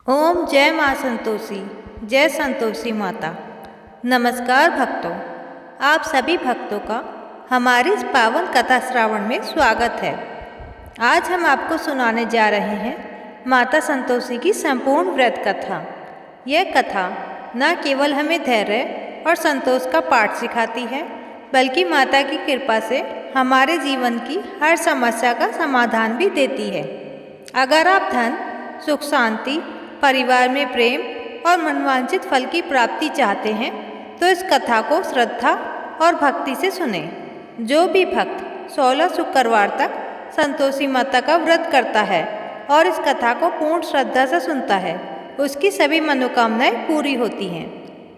ओम जय माँ संतोषी। जय संतोषी माता। नमस्कार भक्तों, आप सभी भक्तों का हमारी इस पावन कथा श्रावण में स्वागत है। आज हम आपको सुनाने जा रहे हैं माता संतोषी की संपूर्ण व्रत कथा। यह कथा न केवल हमें धैर्य और संतोष का पाठ सिखाती है, बल्कि माता की कृपा से हमारे जीवन की हर समस्या का समाधान भी देती है। अगर आप धन, सुख, शांति, परिवार में प्रेम और मनवांछित फल की प्राप्ति चाहते हैं तो इस कथा को श्रद्धा और भक्ति से सुने। जो भी भक्त 16 शुक्रवार तक संतोषी माता का व्रत करता है और इस कथा को पूर्ण श्रद्धा से सुनता है, उसकी सभी मनोकामनाएं पूरी होती हैं।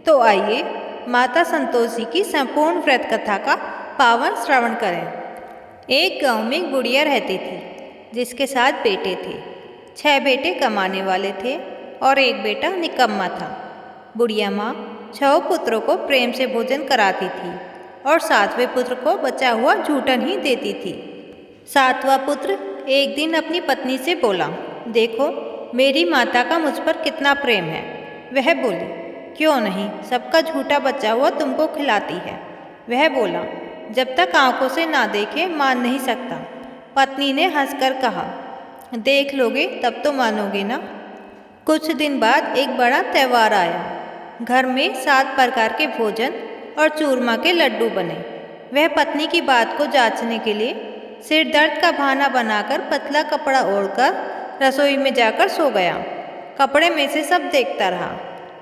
तो आइए माता संतोषी की संपूर्ण व्रत कथा का पावन श्रवण करें। एक गांव में एक बुढ़िया रहती थी जिसके 7 बेटे थे। 6 बेटे कमाने वाले थे और एक बेटा निकम्मा था। बुढ़िया माँ 6 पुत्रों को प्रेम से भोजन कराती थी और 7वें पुत्र को बचा हुआ झूठन ही देती थी। 7वां पुत्र एक दिन अपनी पत्नी से बोला, देखो मेरी माता का मुझ पर कितना प्रेम है। वह बोली, क्यों नहीं, सबका झूठा बचा हुआ तुमको खिलाती है। वह बोला, जब तक आंखों से ना देखे मान नहीं सकता। पत्नी ने हंसकर कहा, देख लोगे तब तो मानोगे ना। कुछ दिन बाद एक बड़ा त्यौहार आया। घर में 7 प्रकार के भोजन और चूरमा के लड्डू बने। वह पत्नी की बात को जांचने के लिए सिर दर्द का बहाना बनाकर पतला कपड़ा ओढ़कर रसोई में जाकर सो गया। कपड़े में से सब देखता रहा।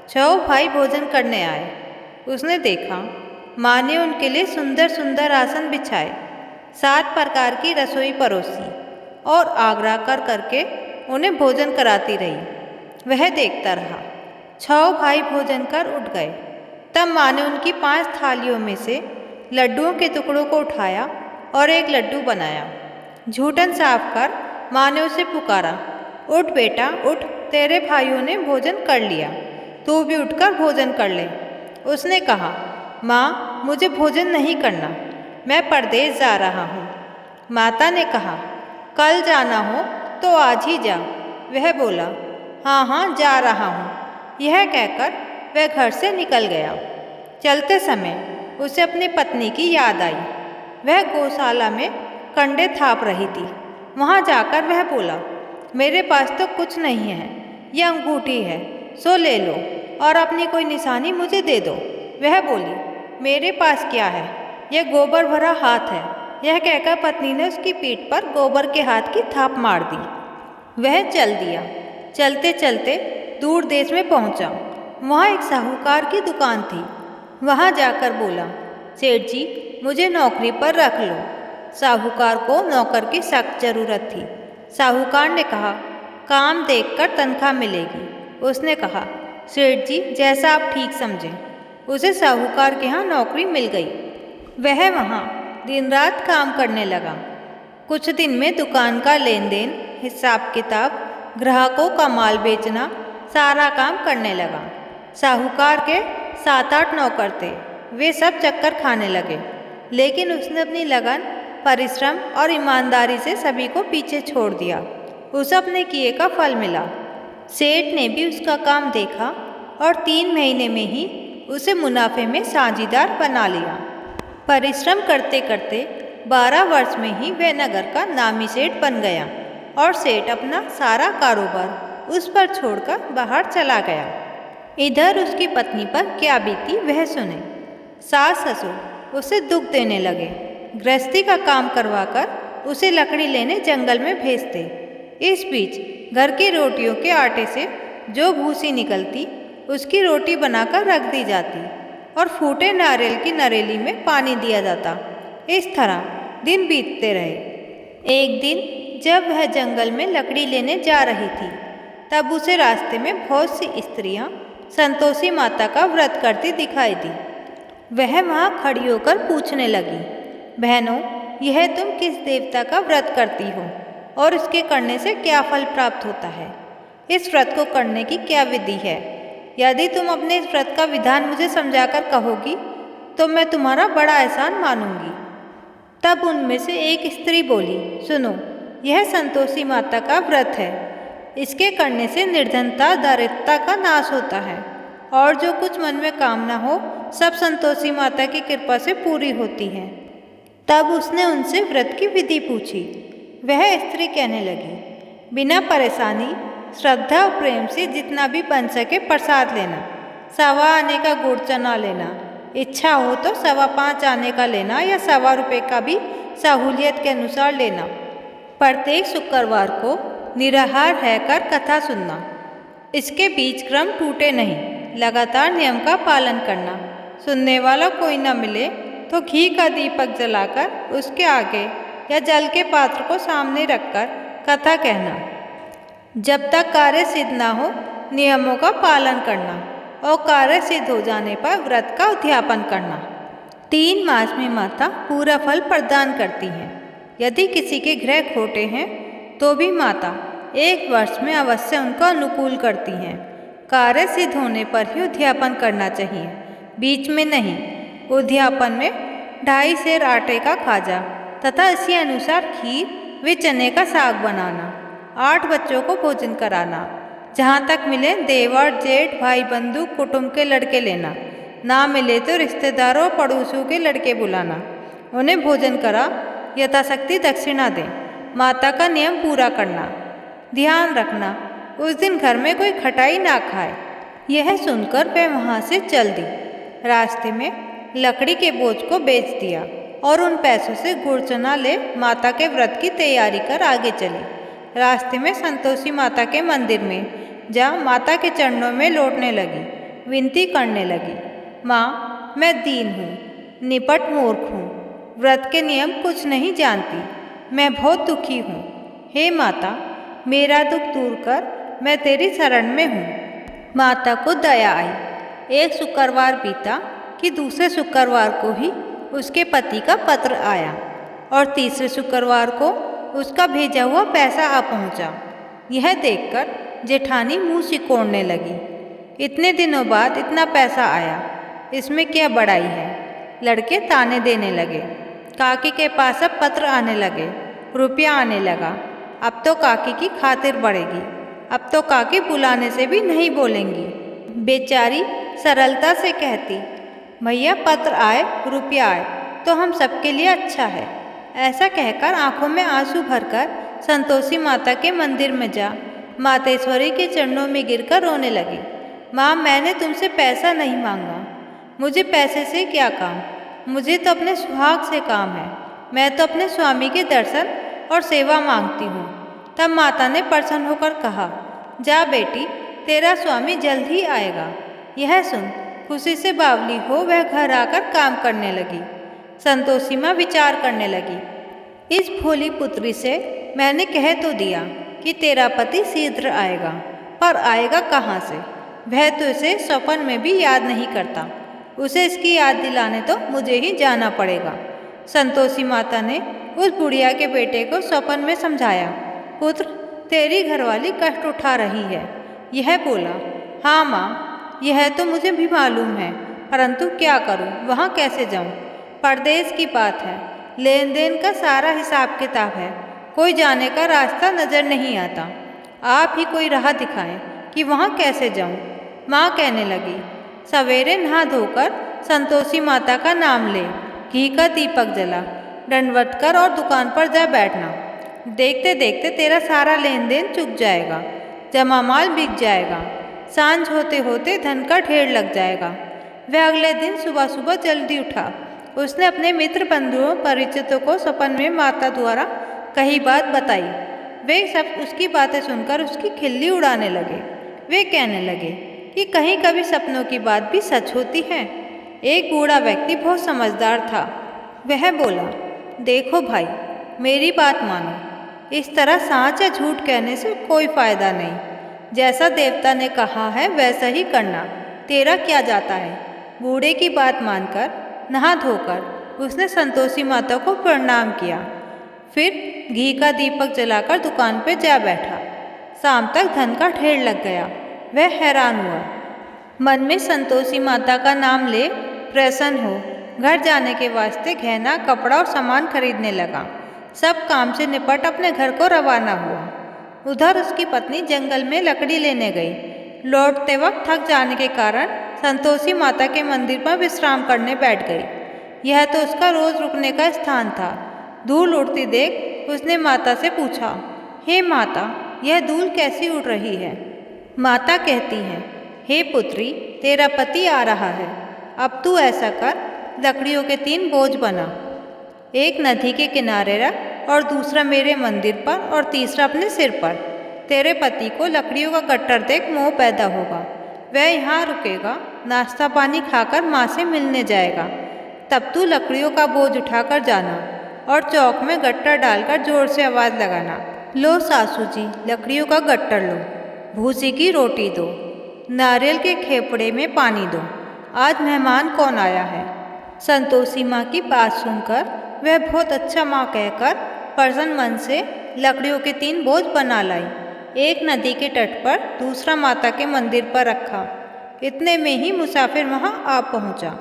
6 भाई भोजन करने आए। उसने देखा माँ ने उनके लिए सुंदर सुंदर आसन बिछाए, 7 प्रकार की रसोई परोसी और आग्रह करके उन्हें भोजन कराती रही। वह देखता रहा। 6 भाई भोजन कर उठ गए। तब माँ ने उनकी 5 थालियों में से लड्डुओं के टुकड़ों को उठाया और एक लड्डू बनाया। झूठन साफ कर माँ ने उसे पुकारा, उठ बेटा उठ, तेरे भाइयों ने भोजन कर लिया, तू भी उठकर भोजन कर ले। उसने कहा, माँ मुझे भोजन नहीं करना, मैं परदेश जा रहा हूँ। माता ने कहा, कल जाना हो तो आज ही जा। वह बोला, हाँ हाँ जा रहा हूँ। यह कहकर वह घर से निकल गया। चलते समय उसे अपनी पत्नी की याद आई। वह गौशाला में कंडे थाप रही थी। वहाँ जाकर वह बोला, मेरे पास तो कुछ नहीं है, यह अंगूठी है, सो ले लो और अपनी कोई निशानी मुझे दे दो। वह बोली, मेरे पास क्या है, यह गोबर भरा हाथ है। यह कहकर पत्नी ने उसकी पीठ पर गोबर के हाथ की थाप मार दी। वह चल दिया। चलते चलते दूर देश में पहुंचा। वहाँ एक साहूकार की दुकान थी। वहाँ जाकर बोला, सेठ जी मुझे नौकरी पर रख लो। साहूकार को नौकर की सख्त जरूरत थी। साहूकार ने कहा, काम देखकर तनख्वाह मिलेगी। उसने कहा, सेठ जी जैसा आप ठीक समझें। उसे साहूकार के यहाँ नौकरी मिल गई। वह वहाँ दिन रात काम करने लगा। कुछ दिन में दुकान का लेन देन, हिसाब किताब, ग्राहकों का माल बेचना, सारा काम करने लगा। साहूकार के 7-8 नौकर थे। वे सब चक्कर खाने लगे, लेकिन उसने अपनी लगन, परिश्रम और ईमानदारी से सभी को पीछे छोड़ दिया। उसे अपने किए का फल मिला। सेठ ने भी उसका काम देखा और 3 महीने में ही उसे मुनाफे में साझीदार बना लिया। परिश्रम करते करते 12 वर्ष में ही वह नगर का नामी सेठ बन गया और सेठ अपना सारा कारोबार उस पर छोड़कर बाहर चला गया। इधर उसकी पत्नी पर क्या बीती वह सुने। सास ससुर उसे दुख देने लगे। गृहस्थी का काम करवाकर उसे लकड़ी लेने जंगल में भेजते। इस बीच घर की रोटियों के आटे से जो भूसी निकलती उसकी रोटी बनाकर रख दी जाती और फूटे नारियल की नरेली में पानी दिया जाता। इस तरह दिन बीतते रहे। एक दिन जब वह जंगल में लकड़ी लेने जा रही थी, तब उसे रास्ते में बहुत सी स्त्रियां संतोषी माता का व्रत करती दिखाई दी। वह वहाँ खड़ी होकर पूछने लगी, बहनों यह तुम किस देवता का व्रत करती हो और इसके करने से क्या फल प्राप्त होता है? इस व्रत को करने की क्या विधि है? यदि तुम अपने इस व्रत का विधान मुझे समझाकर कहोगी तो मैं तुम्हारा बड़ा एहसान मानूंगी। तब उनमें से एक स्त्री बोली, सुनो यह संतोषी माता का व्रत है। इसके करने से निर्धनता दारिद्रता का नाश होता है और जो कुछ मन में कामना हो सब संतोषी माता की कृपा से पूरी होती है। तब उसने उनसे व्रत की विधि पूछी। वह स्त्री कहने लगी, बिना परेशानी श्रद्धा और प्रेम से जितना भी बन सके प्रसाद लेना, 1.25 आने का गुड़ चना लेना, इच्छा हो तो 5.25 आने का लेना या 1.25 रुपये का भी सहूलियत के अनुसार लेना। प्रत्येक शुक्रवार को निराहार रहकर कथा सुनना, इसके बीच क्रम टूटे नहीं, लगातार नियम का पालन करना। सुनने वाला कोई न मिले तो घी का दीपक जलाकर उसके आगे या जल के पात्र को सामने रखकर कथा कहना। जब तक कार्य सिद्ध न हो नियमों का पालन करना और कार्य सिद्ध हो जाने पर व्रत का उद्यापन करना। 3 मास में माता पूरा फल प्रदान करती हैं। यदि किसी के ग्रह खोटे हैं तो भी माता 1 वर्ष में अवश्य उनको अनुकूल करती हैं। कार्य सिद्ध होने पर ही उद्यापन करना चाहिए, बीच में नहीं। उद्यापन में 2.5 सेर आटे का खाजा तथा इसी अनुसार खीर व चने का साग बनाना, 8 बच्चों को भोजन कराना, जहाँ तक मिले देवर जेठ भाई बंधु कुटुंब के लड़के लेना, ना मिले तो रिश्तेदारों और पड़ोसियों के लड़के बुलाना, उन्हें भोजन करा यथाशक्ति दक्षिणा दें। माता का नियम पूरा करना। ध्यान रखना उस दिन घर में कोई खटाई ना खाए। यह सुनकर वह वहाँ से चल दी। रास्ते में लकड़ी के बोझ को बेच दिया और उन पैसों से गुड़ चना ले माता के व्रत की तैयारी कर आगे चली। रास्ते में संतोषी माता के मंदिर में जा माता के चरणों में लौटने लगी, विनती करने लगी, माँ मैं दीन हूँ, निपट मूर्ख हूँ, व्रत के नियम कुछ नहीं जानती, मैं बहुत दुखी हूँ। हे माता मेरा दुख दूर कर, मैं तेरी शरण में हूँ। माता को दया आई। एक शुक्रवार बीता कि दूसरे शुक्रवार को ही उसके पति का पत्र आया और तीसरे शुक्रवार को उसका भेजा हुआ पैसा आ पहुँचा। यह देखकर जेठानी मुंह सिकोड़ने लगी। इतने दिनों बाद इतना पैसा आया, इसमें क्या बड़ाई है। लड़के ताने देने लगे। काकी के पास अब पत्र आने लगे, रुपया आने लगा। अब तो काकी की खातिर बढ़ेगी, अब तो काकी बुलाने से भी नहीं बोलेंगी। बेचारी सरलता से कहती, भैया पत्र आए रुपया आए तो हम सबके लिए अच्छा है। ऐसा कहकर आंखों में आंसू भरकर संतोषी माता के मंदिर में जा मातेश्वरी के चरणों में गिरकर रोने लगी। माँ मैंने तुमसे पैसा नहीं मांगा, मुझे पैसे से क्या काम, मुझे तो अपने सुहाग से काम है। मैं तो अपने स्वामी के दर्शन और सेवा मांगती हूँ। तब माता ने प्रसन्न होकर कहा, जा बेटी तेरा स्वामी जल्द ही आएगा। यह सुन खुशी से बावली हो वह घर आकर काम करने लगी। संतोषी माँ विचार करने लगी, इस भोली पुत्री से मैंने कह तो दिया कि तेरा पति शीघ्र आएगा, पर आएगा कहाँ से। वह तो इसे स्वप्न में भी याद नहीं करता, उसे इसकी याद दिलाने तो मुझे ही जाना पड़ेगा। संतोषी माता ने उस बुढ़िया के बेटे को स्वप्न में समझाया, पुत्र तेरी घरवाली कष्ट उठा रही है। यह बोला, हाँ माँ यह तो मुझे भी मालूम है, परंतु क्या करूँ, वहाँ कैसे जाऊँ। परदेश की बात है, लेन देन का सारा हिसाब किताब है, कोई जाने का रास्ता नज़र नहीं आता। आप ही कोई राह दिखाएं कि वहाँ कैसे जाऊँ। माँ कहने लगी, सवेरे नहा धोकर संतोषी माता का नाम ले, घी का दीपक जला, दंडवत कर और दुकान पर जा बैठना। देखते देखते तेरा सारा लेन देन चुक जाएगा, जमा माल बिक जाएगा, सांझ होते होते धन का ढेर लग जाएगा। वह अगले दिन सुबह सुबह जल्दी उठा। उसने अपने मित्र बंधुओं परिचितों को सपन में माता द्वारा कही बात बताई। वे सब उसकी बातें सुनकर उसकी खिल्ली उड़ाने लगे। वे कहने लगे कि कहीं कभी सपनों की बात भी सच होती है। एक बूढ़ा व्यक्ति बहुत समझदार था। वह बोला, देखो भाई मेरी बात मानो, इस तरह सच या झूठ कहने से कोई फायदा नहीं। जैसा देवता ने कहा है वैसा ही करना, तेरा क्या जाता है। बूढ़े की बात मानकर नहा धोकर उसने संतोषी माता को प्रणाम किया। फिर घी का दीपक जलाकर दुकान पर जा बैठा। शाम तक धन का ढेर लग गया। वह हैरान हुआ, मन में संतोषी माता का नाम ले प्रसन्न हो घर जाने के वास्ते गहना कपड़ा और सामान खरीदने लगा। सब काम से निपट अपने घर को रवाना हुआ। उधर उसकी पत्नी जंगल में लकड़ी लेने गई। लौटते वक्त थक जाने के कारण संतोषी माता के मंदिर पर विश्राम करने बैठ गई। यह तो उसका रोज रुकने का स्थान था। धूल उड़ती देख उसने माता से पूछा, हे माता, यह धूल कैसी उड़ रही है? माता कहती हैं, हे पुत्री, तेरा पति आ रहा है। अब तू ऐसा कर, लकड़ियों के 3 बोझ बना, एक नदी के किनारे रख और दूसरा मेरे मंदिर पर और तीसरा अपने सिर पर। तेरे पति को लकड़ियों का गट्टर देख मोह पैदा होगा। वह यहाँ रुकेगा, नाश्ता पानी खाकर माँ से मिलने जाएगा। तब तू लकड़ियों का बोझ उठाकर जाना और चौक में गट्टर डालकर जोर से आवाज़ लगाना, लो सासू जी, लकड़ियों का गट्टर लो, भूसी की रोटी दो, नारियल के खेपड़े में पानी दो। आज मेहमान कौन आया है? संतोषी माँ की बात सुनकर वह बहुत अच्छा माँ कहकर प्रसन्न मन से लकड़ियों के 3 बोझ बना लाई। एक नदी के तट पर, दूसरा माता के मंदिर पर रखा। इतने में ही मुसाफिर वहाँ आ पहुँचा।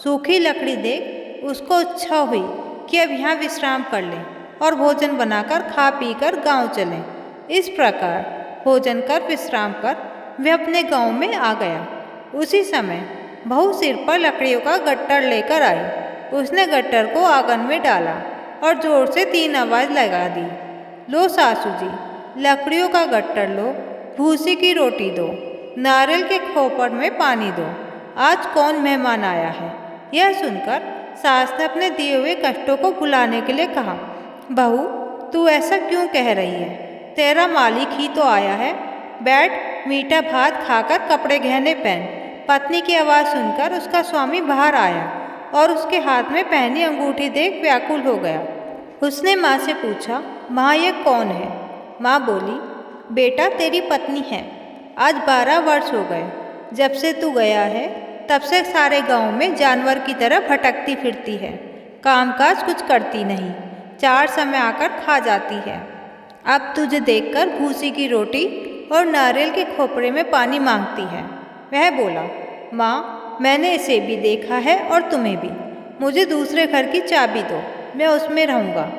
सूखी लकड़ी देख उसको इच्छा हुई कि अब यहाँ विश्राम कर लें और भोजन बनाकर खा पी कर गाँव चलें। इस प्रकार भोजन कर विश्राम कर वह अपने गाँव में आ गया। उसी समय बहू सिर पर लकड़ियों का गट्टर लेकर आई। उसने गट्टर को आंगन में डाला और जोर से 3 आवाज़ लगा दी, लो सासू जी, लकड़ियों का गट्टर लो, भूसी की रोटी दो, नारियल के खोपड़ में पानी दो। आज कौन मेहमान आया है? यह सुनकर सास ने अपने दिए हुए कष्टों को भुलाने के लिए कहा, बहू, तू ऐसा क्यों कह रही है? तेरा मालिक ही तो आया है। बैठ, मीठा भात खाकर कपड़े गहने पहन। पत्नी की आवाज़ सुनकर उसका स्वामी बाहर आया और उसके हाथ में पहनी अंगूठी देख व्याकुल हो गया। उसने माँ से पूछा, माँ, ये कौन है? माँ बोली, बेटा, तेरी पत्नी है। आज 12 वर्ष हो गए जब से तू गया है। तब से सारे गांव में जानवर की तरह भटकती फिरती है, कामकाज कुछ करती नहीं, 4 समय आकर खा जाती है। अब तुझे देखकर भूसी की रोटी और नारियल के खोपड़े में पानी मांगती है। वह बोला, माँ, मैंने इसे भी देखा है और तुम्हें भी। मुझे दूसरे घर की चाबी दो, मैं उसमें रहूँगा।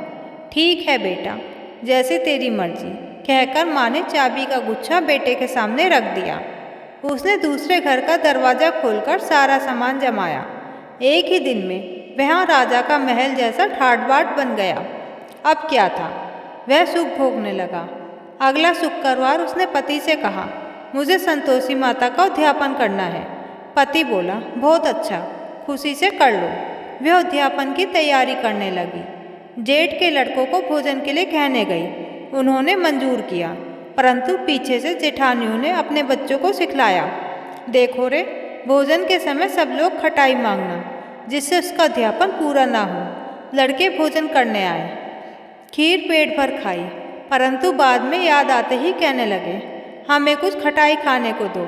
ठीक है बेटा, जैसे तेरी मर्जी, कहकर माँ ने चाबी का गुच्छा बेटे के सामने रख दिया। उसने दूसरे घर का दरवाज़ा खोलकर सारा सामान जमाया। एक ही दिन में वहाँ राजा का महल जैसा ठाट बाट बन गया। अब क्या था, वह सुख भोगने लगा। अगला शुक्रवार उसने पति से कहा, मुझे संतोषी माता का उद्यापन करना है। पति बोला, बहुत अच्छा, खुशी से कर लो। वह उद्यापन की तैयारी करने लगी। जेठ के लड़कों को भोजन के लिए कहने गई। उन्होंने मंजूर किया, परंतु पीछे से जेठानियों ने अपने बच्चों को सिखलाया, देखो रे, भोजन के समय सब लोग खटाई मांगना, जिससे उसका अध्यापन पूरा ना हो। लड़के भोजन करने आए, खीर पेट भर खाई, परंतु बाद में याद आते ही कहने लगे, हमें कुछ खटाई खाने को दो,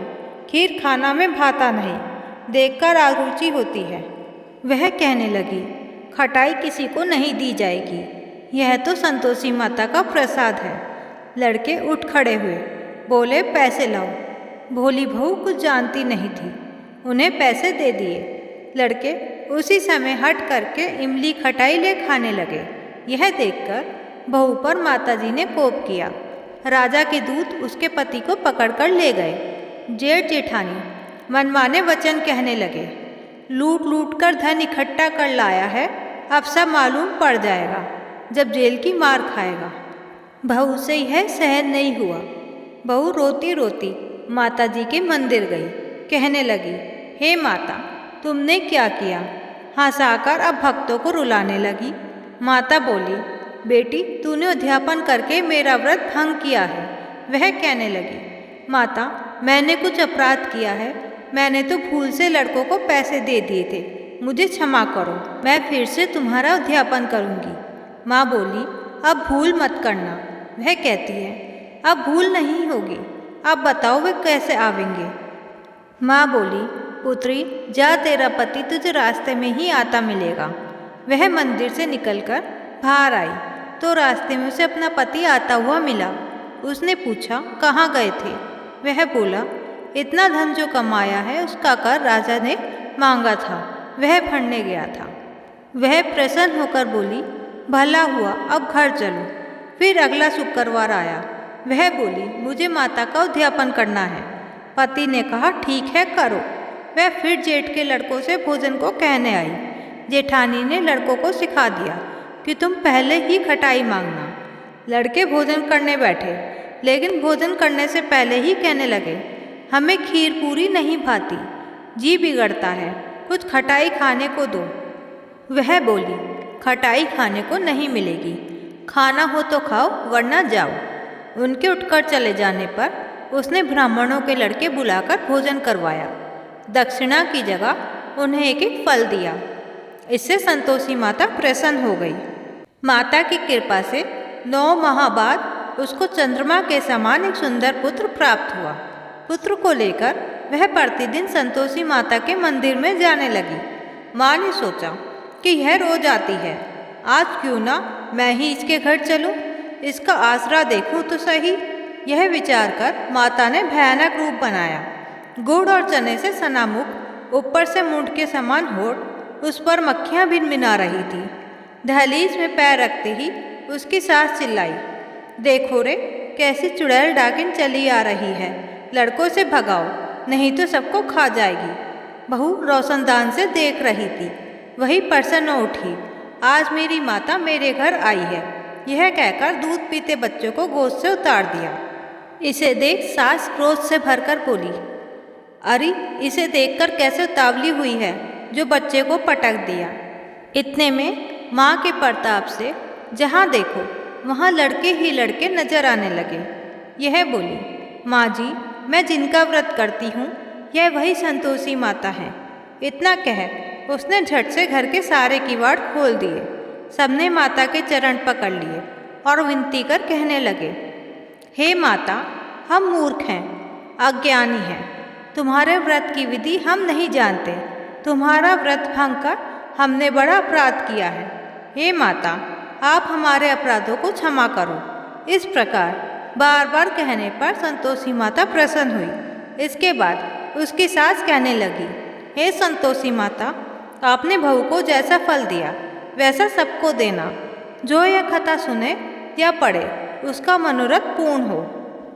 खीर खाना में भाता नहीं, देखकर आरुचि होती है। वह कहने लगी, खटाई किसी को नहीं दी जाएगी, यह तो संतोषी माता का प्रसाद है। लड़के उठ खड़े हुए, बोले, पैसे लाओ। भोली बहू कुछ जानती नहीं थी, उन्हें पैसे दे दिए। लड़के उसी समय हट करके इमली खटाई ले खाने लगे। यह देखकर बहू पर माताजी ने कोप किया। राजा के दूत उसके पति को पकड़कर ले गए। जेठ जेठानी मनमाने वचन कहने लगे, लूट लूट कर धन इकट्ठा कर लाया है, अब सब मालूम पड़ जाएगा जब जेल की मार खाएगा। बहू से यह सहन नहीं हुआ। बहू रोती रोती माताजी के मंदिर गई। कहने लगी, हे माता, तुमने क्या किया? हंसाकर अब भक्तों को रुलाने लगी। माता बोली, बेटी, तूने उद्यापन करके मेरा व्रत भंग किया है। वह कहने लगी, माता, मैंने कुछ अपराध किया है, मैंने तो भूल से लड़कों को पैसे दे दिए थे, मुझे क्षमा करो, मैं फिर से तुम्हारा उद्यापन करूँगी। माँ बोली, अब भूल मत करना। वह कहती है, अब भूल नहीं होगी, अब बताओ वे कैसे आवेंगे? माँ बोली, पुत्री, जा, तेरा पति तुझे रास्ते में ही आता मिलेगा। वह मंदिर से निकलकर बाहर आई तो रास्ते में उसे अपना पति आता हुआ मिला। उसने पूछा, कहाँ गए थे? वह बोला, इतना धन जो कमाया है उसका कर राजा ने मांगा था, वह भरने गया था। वह प्रसन्न होकर बोली, भला हुआ, अब घर चलो। फिर अगला शुक्रवार आया। वह बोली, मुझे माता का उद्यापन करना है। पति ने कहा, ठीक है करो। वह फिर जेठ के लड़कों से भोजन को कहने आई। जेठानी ने लड़कों को सिखा दिया कि तुम पहले ही खटाई मांगना। लड़के भोजन करने बैठे, लेकिन भोजन करने से पहले ही कहने लगे, हमें खीर पूरी नहीं भाती, जी बिगड़ता है, कुछ खटाई खाने को दो। वह बोली, खटाई खाने को नहीं मिलेगी, खाना हो तो खाओ वरना जाओ। उनके उठकर चले जाने पर उसने ब्राह्मणों के लड़के बुलाकर भोजन करवाया। दक्षिणा की जगह उन्हें एक एक फल दिया। इससे संतोषी माता प्रसन्न हो गई। माता की कृपा से 9 माह बाद उसको चंद्रमा के समान एक सुंदर पुत्र प्राप्त हुआ। पुत्र को लेकर वह प्रतिदिन संतोषी माता के मंदिर में जाने लगी। माँ ने सोचा कि यह रोज आती है, आज क्यों ना मैं ही इसके घर चलूं, इसका आसरा देखूं तो सही। यह विचार कर माता ने भयानक रूप बनाया। गुड़ और चने से सना मुख, ऊपर से मूंठ के समान होठ, उस पर मक्खियाँ भिनभिना रही थी। दहलीज में पैर रखते ही उसकी सास चिल्लाई, देखो रे कैसी चुड़ैल डाकिन चली आ रही है, लड़कों से भगाओ नहीं तो सबको खा जाएगी। बहू रोशनदान से देख रही थी, वही प्रसन्न उठी, आज मेरी माता मेरे घर आई है। यह कहकर दूध पीते बच्चों को गोद से उतार दिया। इसे देख सास क्रोध से भरकर बोली, अरे इसे देखकर कैसे उतावली हुई है जो बच्चे को पटक दिया। इतने में माँ के प्रताप से जहाँ देखो वहाँ लड़के ही लड़के नजर आने लगे। यह बोली, माँ जी मैं जिनका व्रत करती हूँ यह वही संतोषी माता है। इतना कह उसने झट से घर के सारे किवाड़ खोल दिए। सबने माता के चरण पकड़ लिए और विनती कर कहने लगे, हे माता हम मूर्ख हैं, अज्ञानी हैं, तुम्हारे व्रत की विधि हम नहीं जानते, तुम्हारा व्रत भंग कर हमने बड़ा अपराध किया है। हे माता आप हमारे अपराधों को क्षमा करो। इस प्रकार बार बार कहने पर संतोषी माता प्रसन्न हुई। इसके बाद उसकी सास कहने लगी, हे संतोषी माता आपने बहू को जैसा फल दिया वैसा सबको देना। जो यह कथा सुने या पढ़े उसका मनोरथ पूर्ण हो।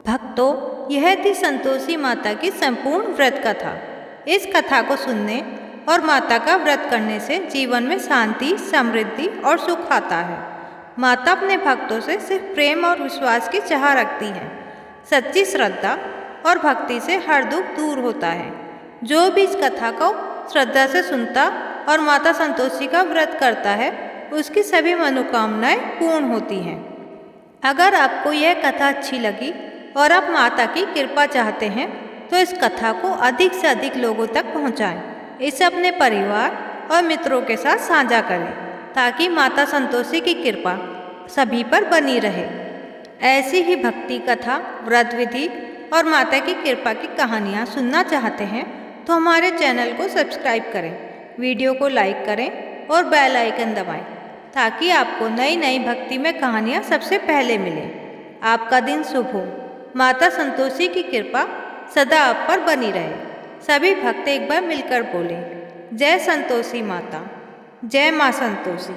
भक्तों यह थी संतोषी माता की संपूर्ण व्रत कथा। इस कथा को सुनने और माता का व्रत करने से जीवन में शांति, समृद्धि और सुख आता है। माता अपने भक्तों से सिर्फ प्रेम और विश्वास की चाह रखती है। सच्ची श्रद्धा और भक्ति से हर दुख दूर होता है। जो भी इस कथा को श्रद्धा से सुनता और माता संतोषी का व्रत करता है उसकी सभी मनोकामनाएं पूर्ण होती हैं। अगर आपको यह कथा अच्छी लगी और आप माता की कृपा चाहते हैं तो इस कथा को अधिक से अधिक लोगों तक पहुंचाएं। इसे अपने परिवार और मित्रों के साथ साझा करें ताकि माता संतोषी की कृपा सभी पर बनी रहे। ऐसी ही भक्ति कथा, व्रत विधि और माता की कृपा की कहानियाँ सुनना चाहते हैं तो हमारे चैनल को सब्सक्राइब करें, वीडियो को लाइक करें और बेल आइकन दबाएं ताकि आपको नई नई भक्ति में कहानियाँ सबसे पहले मिलें। आपका दिन शुभ हो। माता संतोषी की कृपा सदा आप पर बनी रहे। सभी भक्त एक बार मिलकर बोले, जय संतोषी माता, जय माँ संतोषी।